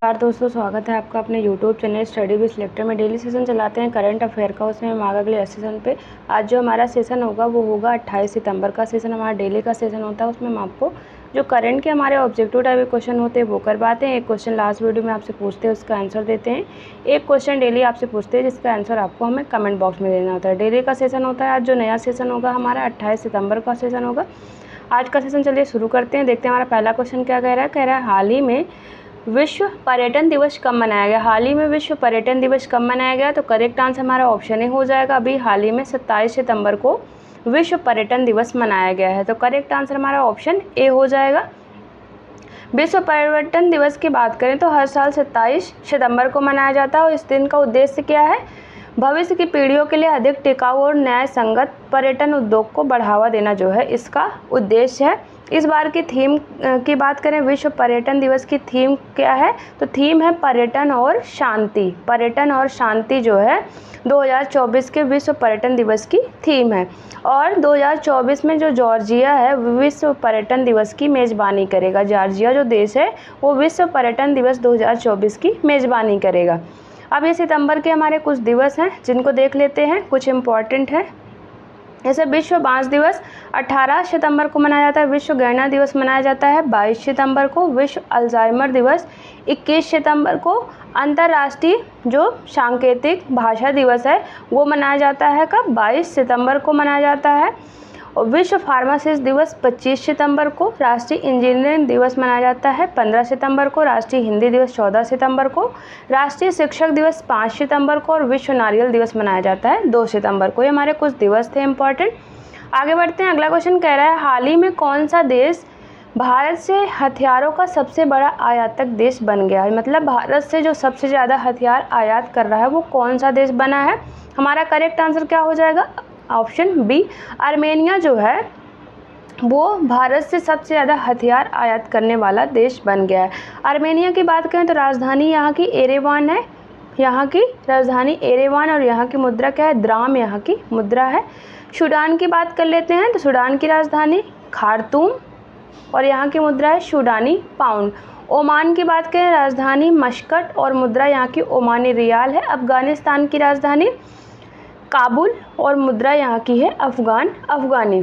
नमस्कार दोस्तों, स्वागत है आपका अपने YouTube channel study with selector में। डेली सेशन चलाते हैं करंट अफेयर का, उसमें हम आगे अगले सेशन पे आज जो हमारा सेशन होगा वो होगा 28 सितंबर का सेशन। हमारा डेली का सेशन होता है, उसमें हम आपको जो करंट के हमारे ऑब्जेक्टिव टाइप क्वेश्चन होते हैं वो करवाते हैं। एक क्वेश्चन लास्ट वीडियो में आपसे पूछते हैं, उसका आंसर देते हैं। एक क्वेश्चन डेली आपसे पूछते हैं जिसका आंसर आपको हमें कमेंट बॉक्स में देना होता है। डेली का सेशन होता है। आज जो नया सेशन होगा हमारा 28 सितंबर का सेशन होगा। आज का सेशन चलिए शुरू करते हैं। देखते हैं हमारा पहला क्वेश्चन क्या कह रहा है। हाल ही में विश्व पर्यटन दिवस कब मनाया गया। हाल ही में विश्व पर्यटन दिवस कब मनाया गया, तो करेक्ट आंसर हमारा ऑप्शन ए हो जाएगा। अभी हाल ही में 27 सितंबर को विश्व पर्यटन दिवस मनाया गया है, तो करेक्ट आंसर हमारा ऑप्शन ए हो जाएगा। विश्व पर्यटन दिवस की बात करें तो हर साल 27 सितंबर को मनाया जाता है और इस दिन का उद्देश्य क्या है, भविष्य की पीढ़ियों के लिए अधिक टिकाऊ और न्याय संगत पर्यटन उद्योग को बढ़ावा देना जो है इसका उद्देश्य है। इस बार की थीम की बात करें, विश्व पर्यटन दिवस की थीम क्या है, तो थीम है पर्यटन और शांति। पर्यटन और शांति जो है 2024 के विश्व पर्यटन दिवस की थीम है। और 2024 में जो जॉर्जिया है विश्व पर्यटन दिवस की मेज़बानी करेगा। जॉर्जिया जो देश है वो विश्व पर्यटन दिवस 2024 की मेज़बानी करेगा। अब ये सितंबर के हमारे कुछ दिवस हैं जिनको देख लेते हैं, कुछ इम्पॉर्टेंट है। जैसे विश्व बांस दिवस 18 सितंबर को मनाया जाता है। विश्व गैंडा दिवस मनाया जाता है 22 सितंबर को। विश्व अल्जाइमर दिवस 21 सितंबर को। अंतर्राष्ट्रीय जो सांकेतिक भाषा दिवस है वो मनाया जाता है कब, 22 सितंबर को मनाया जाता है। और विश्व फार्मासिस्ट दिवस 25 सितंबर को। राष्ट्रीय इंजीनियरिंग दिवस मनाया जाता है 15 सितंबर को। राष्ट्रीय हिंदी दिवस 14 सितंबर को। राष्ट्रीय शिक्षक दिवस 5 सितंबर को और विश्व नारियल दिवस मनाया जाता है 2 सितंबर को। ये हमारे कुछ दिवस थे इंपॉर्टेंट। आगे बढ़ते हैं। अगला क्वेश्चन कह रहा है, हाल ही में कौन सा देश भारत से हथियारों का सबसे बड़ा आयातक देश बन गया है। मतलब भारत से जो सबसे ज़्यादा हथियार आयात कर रहा है वो कौन सा देश बना है। हमारा करेक्ट आंसर क्या हो जाएगा, ऑप्शन बी, आर्मेनिया जो है वो भारत से सबसे ज़्यादा हथियार आयात करने वाला देश बन गया है। आर्मेनिया की बात करें तो राजधानी यहाँ की एरेवान है। यहाँ की राजधानी एरेवान और यहाँ की मुद्रा क्या है, द्राम यहाँ की मुद्रा है। सूडान की बात कर लेते हैं तो सूडान की राजधानी खार्तूम और यहाँ की मुद्रा है सूडानी पाउंड। ओमान की बात करें, राजधानी मस्कट और मुद्रा यहाँ की ओमानी रियाल है। अफगानिस्तान की राजधानी काबुल और मुद्रा यहाँ की है अफगानी।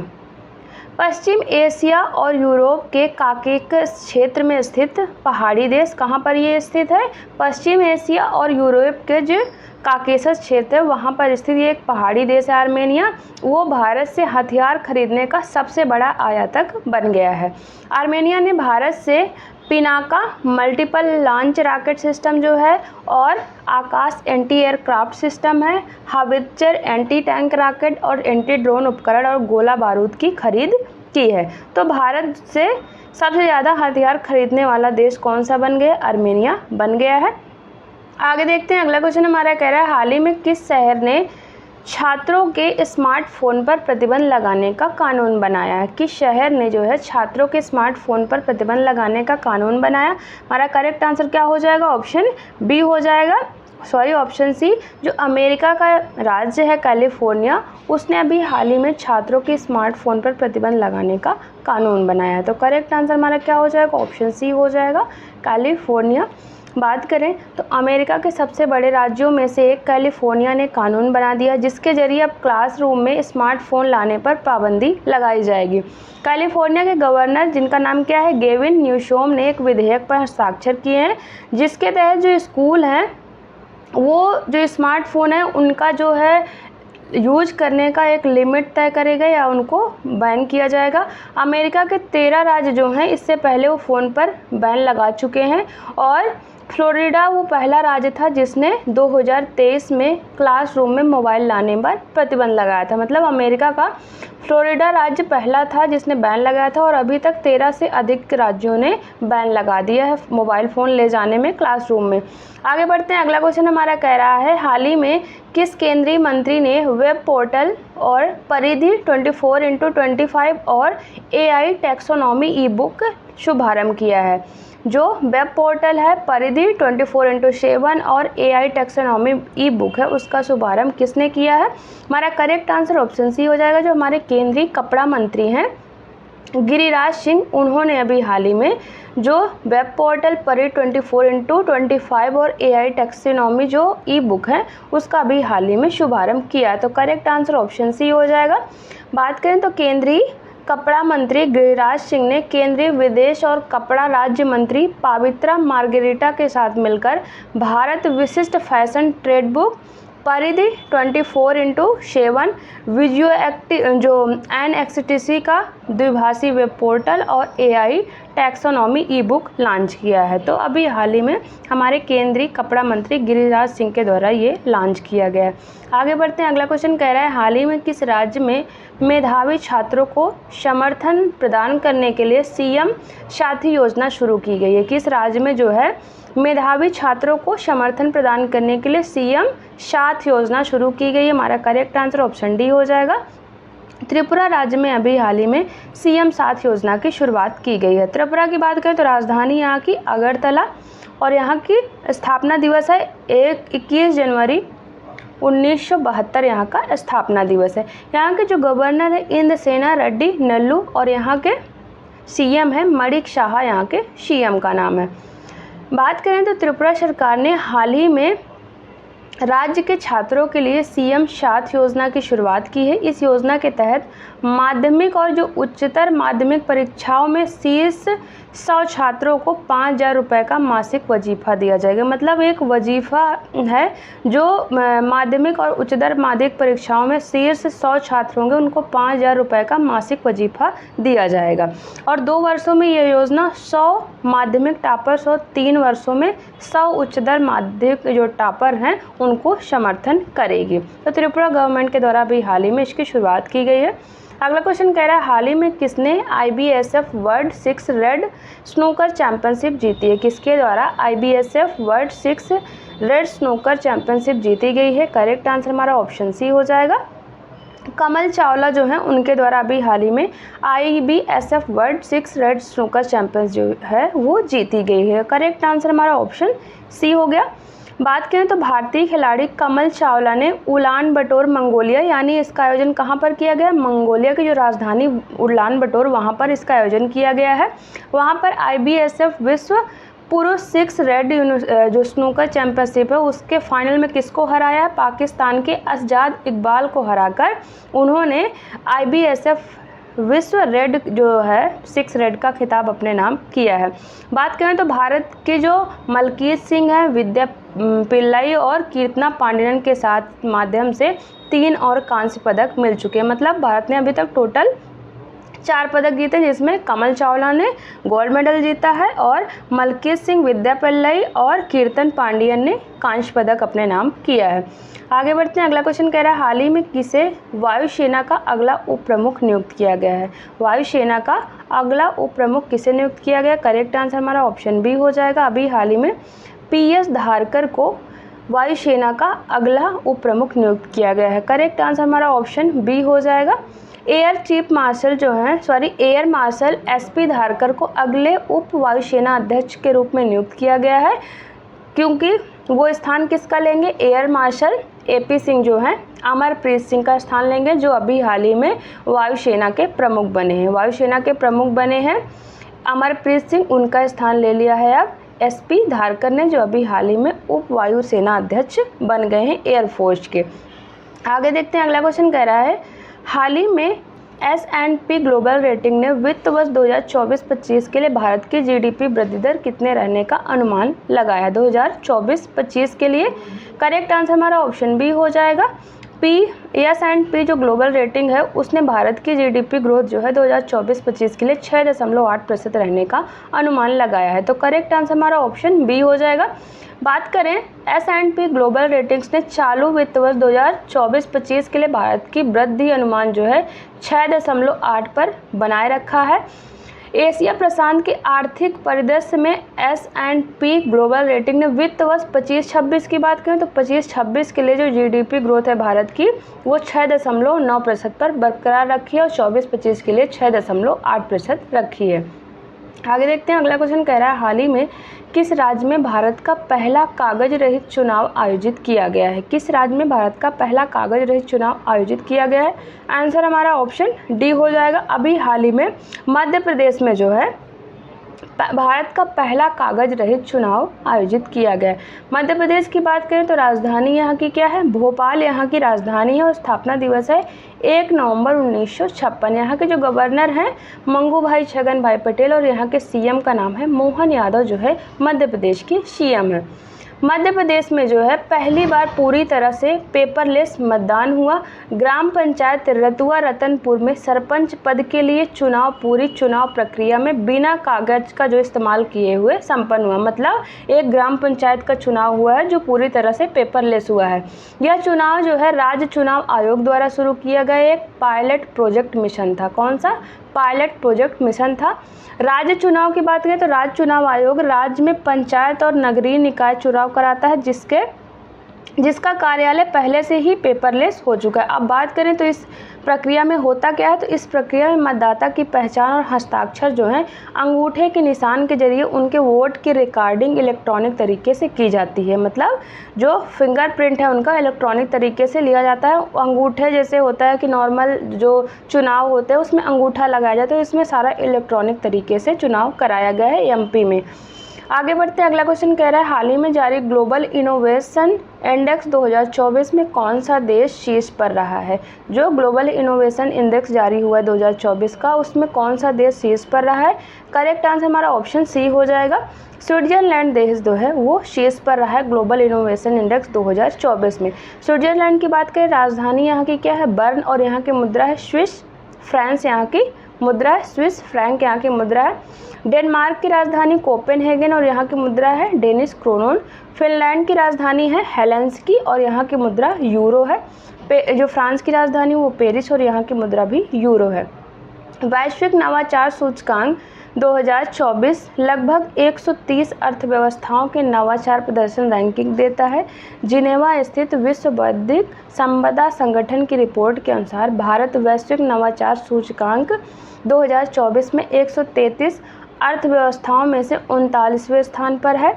पश्चिम एशिया और यूरोप के काकेकस क्षेत्र में स्थित पहाड़ी देश, कहाँ पर ये स्थित है, पश्चिम एशिया और यूरोप के जो काकेसस क्षेत्र है वहाँ पर स्थित ये एक पहाड़ी देश है आर्मेनिया। वो भारत से हथियार खरीदने का सबसे बड़ा आयातक बन गया है। आर्मेनिया ने भारत से Pinaka multiple launch rocket system जो है और आकाश एंटी एयरक्राफ्ट सिस्टम है, हावित्जर एंटी टैंक रॉकेट और एंटी ड्रोन उपकरण और गोला बारूद की खरीद की है। तो भारत से सबसे ज़्यादा हथियार खरीदने वाला देश कौन सा बन गया, आर्मेनिया बन गया है। आगे देखते हैं। अगला क्वेश्चन हमारा कह रहा है, हाल ही में किस शहर ने छात्रों के स्मार्टफोन पर प्रतिबंध लगाने का कानून बनाया है। किस शहर ने जो है छात्रों के स्मार्टफोन पर प्रतिबंध लगाने का कानून बनाया। हमारा करेक्ट आंसर क्या हो जाएगा, ऑप्शन बी हो जाएगा, ऑप्शन सी। जो अमेरिका का राज्य है कैलिफोर्निया, उसने अभी हाल ही में छात्रों के स्मार्टफोन पर प्रतिबंध लगाने का कानून बनाया है। तो करेक्ट आंसर हमारा क्या हो जाएगा, ऑप्शन सी हो जाएगा, कैलिफोर्निया। बात करें तो अमेरिका के सबसे बड़े राज्यों में से एक कैलिफोर्निया ने कानून बना दिया जिसके जरिए अब क्लासरूम में स्मार्टफोन लाने पर पाबंदी लगाई जाएगी। कैलिफोर्निया के गवर्नर जिनका नाम क्या है, गेविन न्यूसोम, ने एक विधेयक पर हस्ताक्षर किए हैं जिसके तहत जो स्कूल हैं वो जो स्मार्टफोन है उनका जो है यूज करने का एक लिमिट तय करेगा या उनको बैन किया जाएगा। अमेरिका के 13 राज्य जो हैं इससे पहले वो फ़ोन पर बैन लगा चुके हैं और फ्लोरिडा वो पहला राज्य था जिसने 2023 में क्लासरूम में मोबाइल लाने पर प्रतिबंध लगाया था। मतलब अमेरिका का फ्लोरिडा राज्य पहला था जिसने बैन लगाया था और अभी तक 13 से अधिक राज्यों ने बैन लगा दिया है मोबाइल फ़ोन ले जाने में क्लासरूम में। आगे बढ़ते हैं। अगला क्वेश्चन हमारा कह रहा है, हाल ही में किस केंद्रीय मंत्री ने वेब पोर्टल और परिधि 24x25 और AI टैक्सोनॉमी ई बुक शुभारंभ किया है। जो वेब पोर्टल है परिधि 24x7 और AI टैक्सोनॉमी ई बुक है उसका शुभारंभ किसने किया है। हमारा करेक्ट आंसर ऑप्शन सी हो जाएगा, जो हमारे केंद्रीय कपड़ा मंत्री हैं गिरिराज सिंह, उन्होंने अभी हाल ही में जो वेब पोर्टल परी 24x25 और AI टैक्सोनॉमी जो ई बुक है उसका भी हाल ही में शुभारंभ किया है। तो करेक्ट आंसर ऑप्शन सी हो जाएगा। बात करें तो केंद्रीय कपड़ा मंत्री गिरिराज सिंह ने केंद्रीय विदेश और कपड़ा राज्य मंत्री पवित्रा मार्गरेटा के साथ मिलकर भारत विशिष्ट फैशन ट्रेड बुक परिधि 24x7 NXTC का द्विभाषी वेब पोर्टल और AI टैक्सोनॉमी ई बुक लॉन्च किया है। तो अभी हाल ही में हमारे केंद्रीय कपड़ा मंत्री गिरिराज सिंह के द्वारा ये लॉन्च किया गया है। आगे बढ़ते हैं, अगला क्वेश्चन कह रहा है हाल ही में किस राज्य में मेधावी छात्रों को समर्थन प्रदान करने के लिए CM साथी योजना शुरू की गई है। किस राज्य में जो है मेधावी छात्रों को समर्थन प्रदान करने के लिए CM साथ योजना शुरू की गई है। हमारा करेक्ट आंसर ऑप्शन डी हो जाएगा। त्रिपुरा राज्य में अभी हाल ही में CM साथ योजना की शुरुआत की गई है। त्रिपुरा की बात करें तो राजधानी यहाँ की अगरतला और यहाँ की स्थापना दिवस है 21 जनवरी 1972 यहाँ का स्थापना दिवस है। यहाँ के जो गवर्नर है इंद्रसेना रेड्डी नल्लू और यहाँ के CM है मणिक शाह, यहाँ के CM का नाम है। बात करें तो त्रिपुरा सरकार ने हाल ही में राज्य के छात्रों के लिए CM साथ योजना की शुरुआत की है। इस योजना के तहत माध्यमिक और जो उच्चतर माध्यमिक परीक्षाओं में शीर्ष 100 छात्रों को 5,000 रुपये का मासिक वजीफा दिया जाएगा। मतलब एक वजीफा है जो माध्यमिक और उच्चतर माध्यमिक परीक्षाओं में शीर्ष 100 छात्र होंगे उनको 5,000 रुपये का मासिक वजीफा दिया जाएगा। और 2 वर्षों में यह योजना 100 माध्यमिक टॉपर्स और 3 वर्षों में 100 उच्चतर माध्यमिक जो टॉपर हैं उनको समर्थन करेगी। तो त्रिपुरा गवर्नमेंट के द्वारा भी हाल ही में इसकी शुरुआत की गई है। अगला क्वेश्चन कह रहा है हाल ही में किसने IBSF world 6 red snooker championship जीती है। किसके द्वारा IBSF world 6 red snooker championship जीती गई है। करेक्ट आंसर हमारा ऑप्शन सी हो जाएगा। कमल चावला जो है उनके द्वारा अभी हाल ही में IBSF world 6 red snooker champions जो है वो जीती गई है। करेक्ट आंसर हमारा ऑप्शन सी हो गया। बात करें तो भारतीय खिलाड़ी कमल चावला ने उलान बटोर मंगोलिया यानी इसका आयोजन कहाँ पर किया गया, मंगोलिया की जो राजधानी उलान बटोर वहाँ पर इसका आयोजन किया गया है। वहाँ पर IBSF विश्व पुरुष 6 रेड जो स्नूकर चैंपियनशिप है उसके फाइनल में किसको हराया है, पाकिस्तान के असजाद इकबाल को हराकर उन्होंने IBSF विश्व रेड जो है 6 रेड का खिताब अपने नाम किया है। बात करें तो भारत के जो मलकीत सिंह हैं, विद्या पिल्लाई और कीर्तना पांडियन के साथ माध्यम से 3 और कांस्य पदक मिल चुके हैं। मतलब भारत ने अभी तक टोटल 4 पदक जीते जिसमें कमल चावला ने गोल्ड मेडल जीता है और मलकीत सिंह, विद्या पिल्लाई और कीर्तन पांडियन ने कांस्य पदक अपने नाम किया है। आगे बढ़ते हैं, अगला क्वेश्चन कह रहा है हाल ही में किसे वायुसेना का अगला उप प्रमुख नियुक्त किया गया है। वायुसेना का अगला उप प्रमुख किसे नियुक्त किया गया। करेक्ट आंसर हमारा ऑप्शन बी हो जाएगा। अभी हाल ही में PS धारकर को वायुसेना का अगला उप प्रमुख नियुक्त किया गया है। करेक्ट आंसर हमारा ऑप्शन बी हो जाएगा। एयर चीफ मार्शल जो हैं एयर मार्शल SP धारकर को अगले उप वायुसेना अध्यक्ष के रूप में नियुक्त किया गया है क्योंकि वो स्थान किसका लेंगे, एयर मार्शल AP सिंह जो हैं अमरप्रीत सिंह का स्थान लेंगे जो अभी हाल ही में वायुसेना के प्रमुख बने हैं। वायुसेना के प्रमुख बने हैं अमरप्रीत सिंह, उनका स्थान ले लिया है अब SP धारकर ने जो अभी हाल ही में उप वायुसेना अध्यक्ष बन गए हैं एयरफोर्स के। आगे देखते हैं, अगला क्वेश्चन कह रहा है हाल ही में S&P ग्लोबल रेटिंग ने वित्त वर्ष 2024-25 के लिए भारत की GDP वृद्धि दर कितने रहने का अनुमान लगाया है 2024-25 के लिए। करेक्ट आंसर हमारा ऑप्शन बी हो जाएगा। S&P जो ग्लोबल रेटिंग है उसने भारत की GDP ग्रोथ जो है 2024-25 के लिए 6.8% रहने का अनुमान लगाया है। तो करेक्ट आंसर हमारा ऑप्शन बी हो जाएगा। बात करें S&P ग्लोबल रेटिंग्स ने चालू वित्त वर्ष 2024-25 के लिए भारत की वृद्धि अनुमान जो है 6.8 पर बनाए रखा है। एशिया प्रशांत के आर्थिक परिदृश्य में S&P ग्लोबल रेटिंग ने वित्त वर्ष 25-26 की बात करें तो 25-26 के लिए जो GDP ग्रोथ है भारत की वो 6.9% पर बरकरार रखी है और 24-25 के लिए 6.8% रखी है। आगे देखते हैं, अगला क्वेश्चन कह रहा है हाल ही में किस राज्य में भारत का पहला कागज रहित चुनाव आयोजित किया गया है। किस राज्य में भारत का पहला कागज रहित चुनाव आयोजित किया गया है। आंसर हमारा ऑप्शन डी हो जाएगा। अभी हाल ही में मध्य प्रदेश में जो है भारत का पहला कागज रहित चुनाव आयोजित किया गया। मध्य प्रदेश की बात करें तो राजधानी यहाँ की क्या है, भोपाल यहाँ की राजधानी है और स्थापना दिवस है 1 नवंबर 1956। यहाँ के जो गवर्नर हैं मंगू भाई छगन भाई पटेल और यहाँ के सीएम का नाम है मोहन यादव, जो है मध्य प्रदेश के सीएम है। मध्य प्रदेश में जो है पहली बार पूरी तरह से पेपरलेस मतदान हुआ। ग्राम पंचायत रतुआ रतनपुर में सरपंच पद के लिए चुनाव पूरी चुनाव प्रक्रिया में बिना कागज का जो इस्तेमाल किए हुए संपन्न हुआ। मतलब एक ग्राम पंचायत का चुनाव हुआ है जो पूरी तरह से पेपरलेस हुआ है। यह चुनाव जो है राज्य चुनाव आयोग द्वारा शुरू किया गया एक पायलट प्रोजेक्ट मिशन था। कौन सा? पायलट प्रोजेक्ट मिशन था। राज्य चुनाव की बात करें तो राज्य चुनाव आयोग राज्य में पंचायत और नगरीय निकाय चुनाव कराता है जिसका कार्यालय पहले से ही पेपरलेस हो चुका है। अब बात करें तो इस प्रक्रिया में होता क्या है, तो इस प्रक्रिया में मतदाता की पहचान और हस्ताक्षर जो है अंगूठे के निशान के जरिए उनके वोट की रिकॉर्डिंग इलेक्ट्रॉनिक तरीके से की जाती है। मतलब जो फिंगरप्रिंट है उनका इलेक्ट्रॉनिक तरीके से लिया जाता है। अंगूठे जैसे होता है कि नॉर्मल जो चुनाव होते हैं उसमें अंगूठा लगाया जाता है, इसमें सारा इलेक्ट्रॉनिक तरीके से चुनाव कराया गया है एमपी में। आगे बढ़ते हैं, अगला क्वेश्चन कह रहा है हाल ही में जारी ग्लोबल इनोवेशन इंडेक्स 2024 में कौन सा देश शीर्ष पर रहा है। जो ग्लोबल इनोवेशन इंडेक्स जारी हुआ है 2024 का, उसमें कौन सा देश शीर्ष पर रहा है। करेक्ट आंसर हमारा ऑप्शन सी हो जाएगा। स्विट्जरलैंड देश जो है वो शीर्ष पर रहा है ग्लोबल इनोवेशन इंडेक्स 2024 में। स्विट्जरलैंड की बात करें, राजधानी यहाँ की क्या है, बर्न, और यहाँ की मुद्रा है स्विस फ्रांस, यहाँ की मुद्रा है स्विस फ्रैंक, यहाँ की मुद्रा है। डेनमार्क की राजधानी कोपेनहेगन और यहाँ की मुद्रा है डेनिश क्रोनोन। फिनलैंड की राजधानी है हेलेंस्की और यहाँ की मुद्रा यूरो है। जो फ्रांस की राजधानी वो पेरिस और यहाँ की मुद्रा भी यूरो है। वैश्विक नवाचार सूचकांक 2024 लगभग 130 अर्थव्यवस्थाओं के नवाचार प्रदर्शन रैंकिंग देता है। जिनेवा स्थित विश्व बौद्धिक संपदा संगठन की रिपोर्ट के अनुसार भारत वैश्विक नवाचार सूचकांक 2024 में 133 अर्थव्यवस्थाओं में से 39वें स्थान पर है।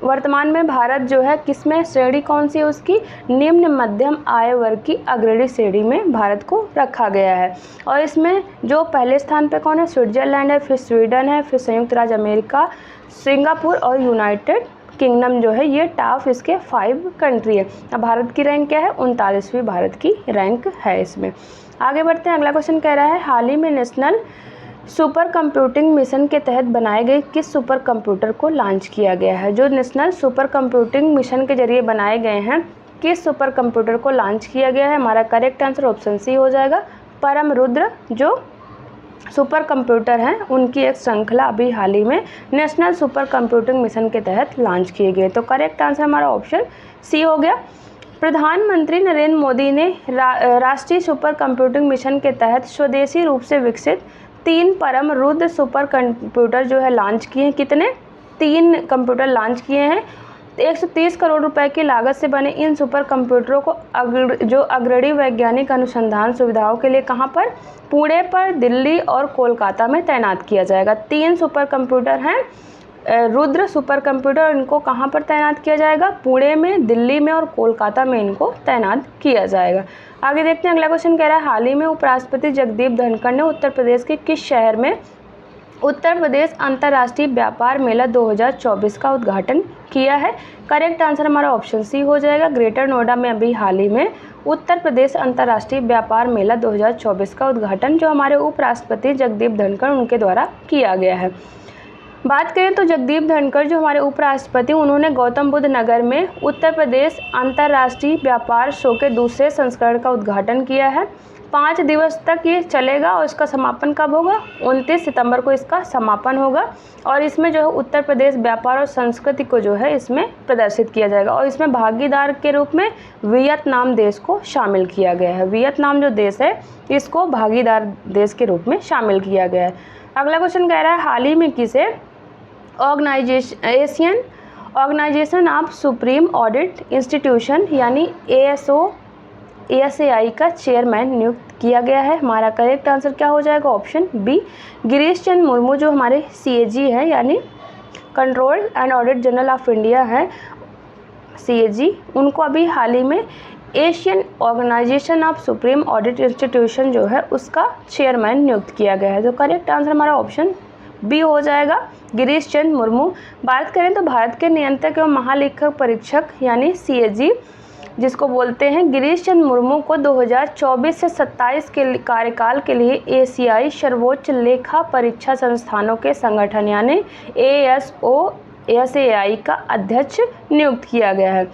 वर्तमान में भारत जो है किसमें, श्रेणी कौन सी है उसकी, निम्न मध्यम आय वर्ग की अग्रणी श्रेणी में भारत को रखा गया है। और इसमें जो पहले स्थान पे कौन है, स्विट्जरलैंड है, फिर स्वीडन है, फिर संयुक्त राज्य अमेरिका, सिंगापुर और यूनाइटेड किंगडम जो है ये टॉप इसके 5 कंट्री है। अब भारत की रैंक क्या है, 39वीं भारत की रैंक है इसमें। आगे बढ़ते हैं, अगला क्वेश्चन कह रहा है हाल ही में नेशनल सुपर कंप्यूटिंग मिशन के तहत बनाए गए किस सुपर कंप्यूटर को लॉन्च किया गया है। जो नेशनल सुपर कंप्यूटिंग मिशन के जरिए बनाए गए हैं, किस सुपर कंप्यूटर को लॉन्च किया गया है। हमारा करेक्ट आंसर ऑप्शन सी हो जाएगा। परम रुद्र जो सुपर कंप्यूटर हैं उनकी एक श्रृंखला अभी हाल ही में नेशनल सुपर कंप्यूटिंग मिशन के तहत लॉन्च किए गए। तो करेक्ट आंसर हमारा ऑप्शन सी हो गया। प्रधानमंत्री नरेंद्र मोदी ने राष्ट्रीय सुपर कंप्यूटिंग मिशन के तहत स्वदेशी रूप से विकसित 3 परम रुद्र सुपर कंप्यूटर जो है लॉन्च किए हैं। कितने? 3 कंप्यूटर लॉन्च किए हैं। 130 करोड़ रुपए की लागत से बने इन सुपर कंप्यूटरों को जो अग्रणी वैज्ञानिक अनुसंधान सुविधाओं के लिए कहाँ पर, पुणे पर, दिल्ली और कोलकाता में तैनात किया जाएगा। 3 सुपर कंप्यूटर हैं रुद्र सुपर कंप्यूटर, इनको कहाँ पर तैनात किया जाएगा, पुणे में, दिल्ली में और कोलकाता में इनको तैनात किया जाएगा। आगे देखते हैं, अगला क्वेश्चन कह रहा है हाल ही में उपराष्ट्रपति जगदीप धनखड़ ने उत्तर प्रदेश के किस शहर में उत्तर प्रदेश अंतर्राष्ट्रीय व्यापार मेला 2024 का उद्घाटन किया है। करेक्ट आंसर हमारा ऑप्शन सी हो जाएगा। ग्रेटर नोएडा में अभी हाल ही में उत्तर प्रदेश अंतर्राष्ट्रीय व्यापार मेला 2024 का उद्घाटन जो हमारे उपराष्ट्रपति जगदीप धनखड़ उनके द्वारा किया गया है। बात करें तो जगदीप धनखड़ जो हमारे उपराष्ट्रपति, उन्होंने गौतम बुद्ध नगर में उत्तर प्रदेश अंतर्राष्ट्रीय व्यापार शो के दूसरे संस्करण का उद्घाटन किया है। 5 दिवस तक ये चलेगा और इसका समापन कब होगा, 29 सितंबर को इसका समापन होगा। और इसमें जो है उत्तर प्रदेश व्यापार और संस्कृति को जो है इसमें प्रदर्शित किया जाएगा और इसमें भागीदार के रूप में वियतनाम देश को शामिल किया गया है। वियतनाम जो देश है इसको भागीदार देश के रूप में शामिल किया गया है। अगला क्वेश्चन कह रहा है हाल ही में किसे Asian organization of supreme audit institution यानी ASAI का चेयरमैन नियुक्त किया गया है। हमारा करेक्ट आंसर क्या हो जाएगा, ऑप्शन बी। गिरीश चंद्र मुर्मू जो हमारे CAG हैं यानी control and audit general of India है CAG, उनको अभी हाल ही में Asian organization of supreme audit institution जो है उसका चेयरमैन नियुक्त किया गया है। तो करेक्ट आंसर हमारा ऑप्शन बी हो जाएगा गिरीश चंद्र मुर्मू। बात करें तो भारत के नियंत्रक एवं महालेखा परीक्षक यानी CAG जिसको बोलते हैं गिरीश चंद्र मुर्मू को 2024 से 27 के कार्यकाल के लिए एशियाई सर्वोच्च लेखा परीक्षा संस्थानों के संगठन यानी ASOSAI का अध्यक्ष नियुक्त किया गया है।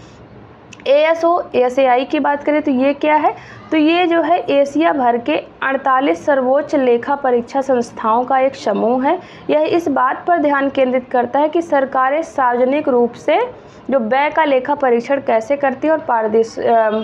ASOSAI की बात करें तो ये क्या है, तो ये जो है एशिया भर के 48 सर्वोच्च लेखा परीक्षा संस्थाओं का एक समूह है। यह इस बात पर ध्यान केंद्रित करता है कि सरकारें सार्वजनिक रूप से जो व्यय का लेखा परीक्षण कैसे करती है और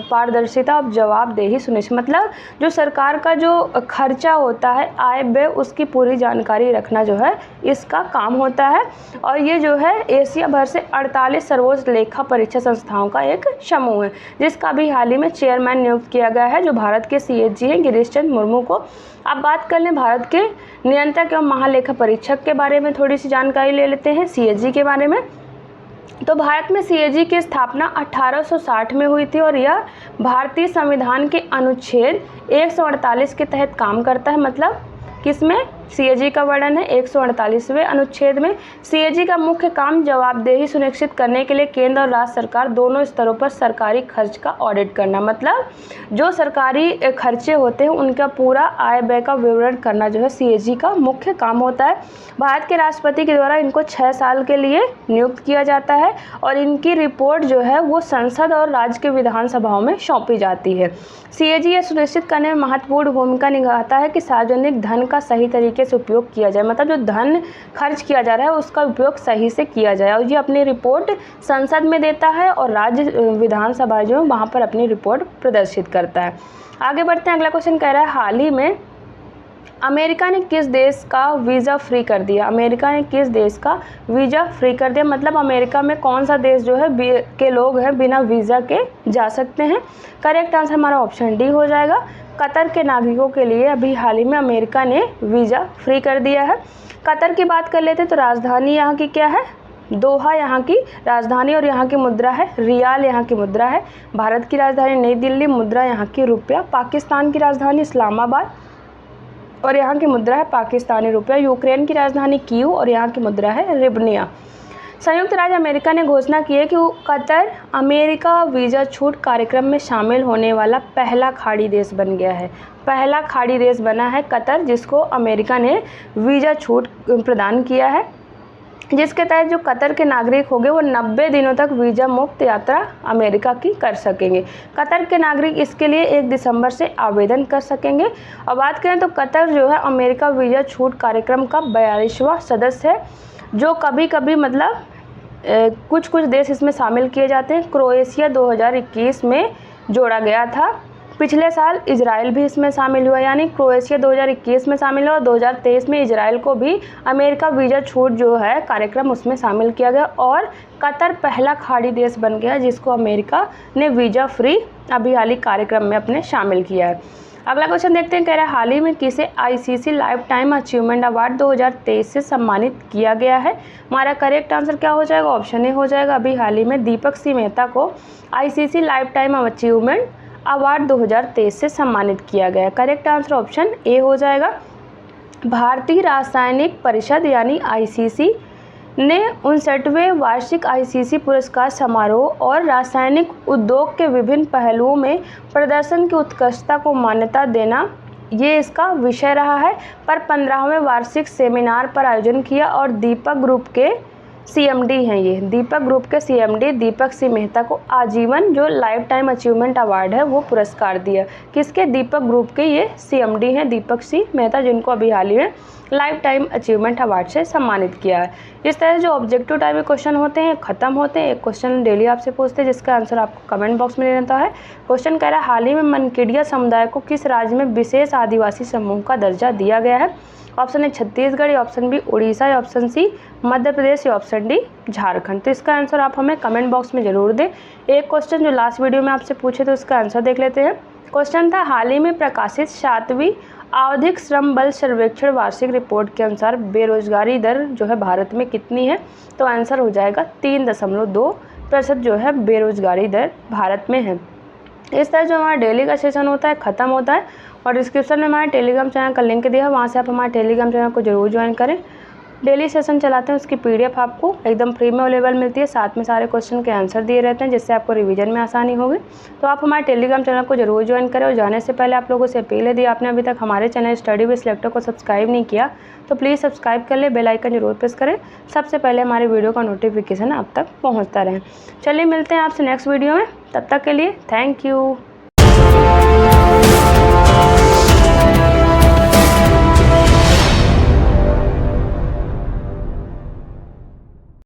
पारदर्शिता और जवाबदेही सुनिश्चित, मतलब जो सरकार का जो खर्चा होता है आय व्यय उसकी पूरी जानकारी रखना जो है इसका काम होता है। और ये जो है एशिया भर से 48 सर्वोच्च लेखा परीक्षा संस्थाओं का एक समूह है जिसका भी हाल ही में चेयरमैन नियुक्त किया गया है जो भारत के CAG हैं गिरीश चंद्र मुर्मू को। अब बात कर लें भारत के नियंत्रक एवं महालेखा परीक्षक के बारे में, थोड़ी सी जानकारी ले लेते हैं CAG के बारे में। तो भारत में CAG की स्थापना 1860 में हुई थी और यह भारतीय संविधान के अनुच्छेद 148 के तहत काम करता है। मतलब किसमें CAG का वर्णन है 148वें अनुच्छेद में। CAG का मुख्य काम जवाबदेही सुनिश्चित करने के लिए केंद्र और राज्य सरकार दोनों स्तरों पर सरकारी खर्च का ऑडिट करना, मतलब जो सरकारी खर्चे होते हैं उनका पूरा आय व्यय का विवरण करना जो है CAG का मुख्य काम होता है। भारत के राष्ट्रपति के द्वारा इनको 6 साल के लिए नियुक्त किया जाता है और इनकी रिपोर्ट जो है वो संसद और राज्य के विधानसभाओं में सौंपी जाती है। CAG यह सुनिश्चित करने में महत्वपूर्ण भूमिका निभाता है कि सार्वजनिक धन का सही तरीके से उपयोग किया जाए, मतलब जो धन खर्च किया जा रहा है उसका उपयोग सही से किया जाए। और ये अपनी रिपोर्ट संसद में देता है और राज्य विधानसभा जो वहाँ पर अपनी रिपोर्ट प्रदर्शित करता है। आगे बढ़ते हैं, अगला क्वेश्चन कह रहा है हाल ही में अमेरिका ने किस देश का वीज़ा फ्री कर दिया। अमेरिका ने किस देश का वीज़ा फ्री कर दिया, मतलब अमेरिका में कौन सा देश जो है के लोग हैं बिना वीज़ा के जा सकते हैं। करेक्ट आंसर हमारा ऑप्शन डी हो जाएगा। कतर के नागरिकों के लिए अभी हाल ही में अमेरिका ने वीज़ा फ्री कर दिया है। कतर की बात कर लेते तो राजधानी यहाँ की क्या है, दोहा यहाँ की राजधानी और यहाँ की मुद्रा है रियाल, यहाँ की मुद्रा है। भारत की राजधानी नई दिल्ली, मुद्रा यहाँ की रुपया। पाकिस्तान की राजधानी इस्लामाबाद और यहाँ की मुद्रा है पाकिस्तानी रुपया। यूक्रेन की राजधानी कीव और यहाँ की मुद्रा है रिबनिया। संयुक्त राज्य अमेरिका ने घोषणा की है कि कतर अमेरिका वीज़ा छूट कार्यक्रम में शामिल होने वाला पहला खाड़ी देश बन गया है। पहला खाड़ी देश बना है कतर जिसको अमेरिका ने वीज़ा छूट प्रदान किया है, जिसके तहत जो कतर के नागरिक होंगे वो 90 दिनों तक वीज़ा मुक्त यात्रा अमेरिका की कर सकेंगे। कतर के नागरिक इसके लिए 1 दिसंबर से आवेदन कर सकेंगे। और बात करें तो कतर जो है अमेरिका वीज़ा छूट कार्यक्रम का 42वां सदस्य है, जो कभी कभी मतलब कुछ देश इसमें शामिल किए जाते हैं। क्रोएशिया 2021 में जोड़ा गया था। पिछले साल इजराइल भी इसमें शामिल हुआ, यानी क्रोएशिया 2021 में शामिल हुआ और 2023 में इजराइल को भी अमेरिका वीज़ा छूट जो है कार्यक्रम उसमें शामिल किया गया और कतर पहला खाड़ी देश बन गया जिसको अमेरिका ने वीज़ा फ्री अभी हाल ही कार्यक्रम में अपने शामिल किया है। अगला क्वेश्चन देखते हैं, कह रहा है हाल ही में किसे ICC life time achievement award 2023 से सम्मानित किया गया है। हमारा करेक्ट आंसर क्या हो जाएगा, ऑप्शन ए हो जाएगा। अभी हाल ही में दीपक सी मेहता को ICC life time achievement award 2023 से सम्मानित किया गया। करेक्ट आंसर ऑप्शन ए हो जाएगा। भारतीय रासायनिक परिषद यानी ICC ने 59वें वार्षिक ICC पुरस्कार समारोह और रासायनिक उद्योग के विभिन्न पहलुओं में प्रदर्शन की उत्कृष्टता को मान्यता देना ये इसका विषय रहा है, पर 15वें वार्षिक सेमिनार पर आयोजन किया और दीपक ग्रुप के CMD हैं। ये दीपक ग्रुप के CMD दीपक सी मेहता को आजीवन जो लाइफ टाइम अचीवमेंट अवार्ड है वो पुरस्कार दिया। किसके, दीपक ग्रुप के ये CMD हैं दीपक सी मेहता, जिनको अभी हाल ही में लाइफ टाइम अचीवमेंट अवार्ड से सम्मानित किया है। इस तरह जो ऑब्जेक्टिव टाइप के क्वेश्चन होते हैं ख़त्म होते हैं। एक क्वेश्चन डेली आपसे पूछते हैं जिसका आंसर आपको कमेंट बॉक्स में रहता है। क्वेश्चन कह रहा है हाल ही में मनकेडिया समुदाय को किस राज्य में विशेष आदिवासी समूह का दर्जा दिया गया है। ऑप्शन ए छत्तीसगढ़, या ऑप्शन बी उड़ीसा, या ऑप्शन सी मध्य प्रदेश, या ऑप्शन डी झारखंड। तो इसका आंसर आप हमें कमेंट बॉक्स में ज़रूर दें। एक क्वेश्चन जो लास्ट वीडियो में आपसे पूछे तो उसका आंसर देख लेते हैं। क्वेश्चन था हाल ही में प्रकाशित 7वीं आवधिक श्रम बल सर्वेक्षण वार्षिक रिपोर्ट के अनुसार बेरोजगारी दर जो है भारत में कितनी है। तो आंसर हो जाएगा 3.2% जो है बेरोजगारी दर भारत में है। इस तरह जो हमारा डेली का सेशन होता है ख़त्म होता है और डिस्क्रिप्शन में हमारे टेलीग्राम चैनल का लिंक दिया है, वहाँ से आप हमारे टेलीग्राम चैनल को जरूर ज्वाइन करें। डेली सेशन चलाते हैं उसकी PDF आपको एकदम फ्री में अवेलेबल मिलती है। साथ में सारे क्वेश्चन के आंसर दिए रहते हैं जिससे आपको रिवीजन में आसानी होगी। तो आप हमारे टेलीग्राम चैनल को जरूर ज्वाइन करें। और जाने से पहले आप लोगों से अपील है, यदि आपने अभी तक हमारे चैनल स्टडी विद सिलेक्टर को सब्सक्राइब नहीं किया तो प्लीज़ सब्सक्राइब कर ले, बेल आइकन जरूर प्रेस करें, सबसे पहले हमारे वीडियो का नोटिफिकेशन आप तक पहुँचता रहे। चलिए मिलते हैं आपसे नेक्स्ट वीडियो में, तब तक के लिए थैंक यू।